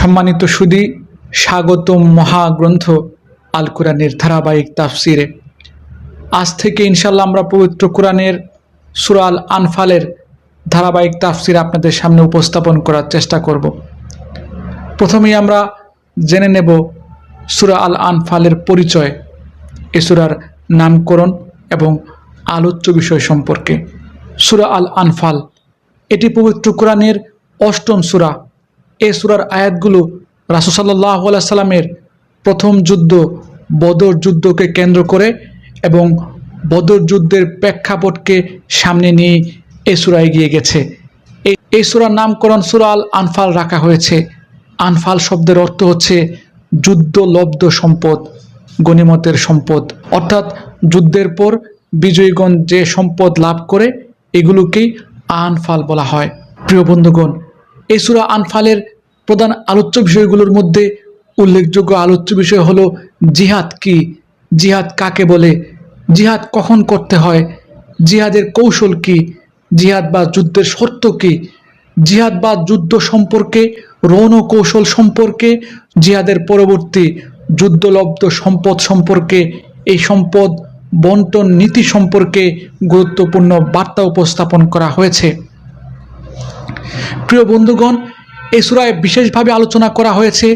সম্মানিত সুধী, স্বাগতম মহাগ্রন্থ আল কোরআনের ধারাবাহিক তাফসিরে। আজ থেকে ইনশাল্লাহ আমরা পবিত্র কোরআনের সূরা আল আনফালের ধারাবাহিক তাফসির আপনাদের সামনে উপস্থাপন করার চেষ্টা করব। প্রথমেই আমরা জেনে নেব সূরা আল আনফালের পরিচয়, এ সূরার নামকরণ এবং আলোচ্য বিষয় সম্পর্কে। সূরা আল আনফাল এটি পবিত্র কোরআনের ৮ম সূরা। এই সূরার আয়াতগুলো রাসূল সাল্লাল্লাহু আলাইহি সাল্লামের প্রথম যুদ্ধ বদর যুদ্ধকে কেন্দ্র করে এবং বদর যুদ্ধের প্রেক্ষাপটকে সামনে নিয়ে এই সূরা এগিয়ে গেছে। এই সূরার নামকরণ সূরা আল আনফাল রাখা হয়েছে। আনফাল শব্দের অর্থ হচ্ছে যুদ্ধলব্ধ সম্পদ, গনিমতের সম্পদ, অর্থাৎ যুদ্ধের পর বিজয়ীগণ যে সম্পদ লাভ করে এগুলোকেই আনফাল বলা হয়। প্রিয় বন্ধুগণ, এই সূরা আনফালের প্রধান আলোচ্য বিষয়গুলোর মধ্যে উল্লেখযোগ্য আলোচ্য বিষয় হলো জিহাদ কি, জিহাদ কাকে বলে, জিহাদ কখন করতে হয়, জিহাদের কৌশল কি, জিহাদ বা যুদ্ধের শর্ত কি, জিহাদ বা যুদ্ধ সম্পর্কে রণ কৌশল সম্পর্কে, জিহাদের পরবর্তী যুদ্ধলব্ধ সম্পদ সম্পর্কে, এই সম্পদ বন্টন নীতি সম্পর্কে গুরুত্বপূর্ণ বার্তা উপস্থাপন করা হয়েছে। প্রিয় বন্ধুগণ, এই সূরায় বিশেষভাবে আলোচনা করা হয়েছে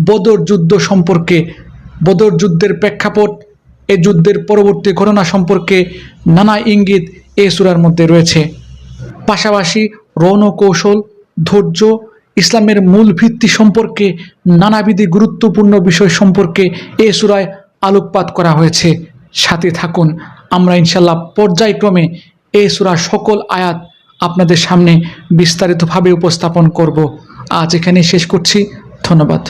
বদর যুদ্ধ সম্পর্কে। বদর যুদ্ধের প্রেক্ষাপট, এই যুদ্ধের পরবর্তী ঘটনা সম্পর্কে নানা ইঙ্গিত এই সূরার মধ্যে রয়েছে। পাশাপাশি রণকৌশল, ধৈর্য, ইসলামের মূল ভিত্তি সম্পর্কে নানাবিধ গুরুত্বপূর্ণ বিষয় সম্পর্কে এই সূরায় আলোকপাত করা হয়েছে। সাথে থাকুন, আমরা ইনশাল্লাহ পর্যায়ক্রমে এই সূরার সকল আয়াত আপনাদের সামনে বিস্তারিতভাবে উপস্থাপন করব। আজ এখানেই শেষ করছি। ধন্যবাদ।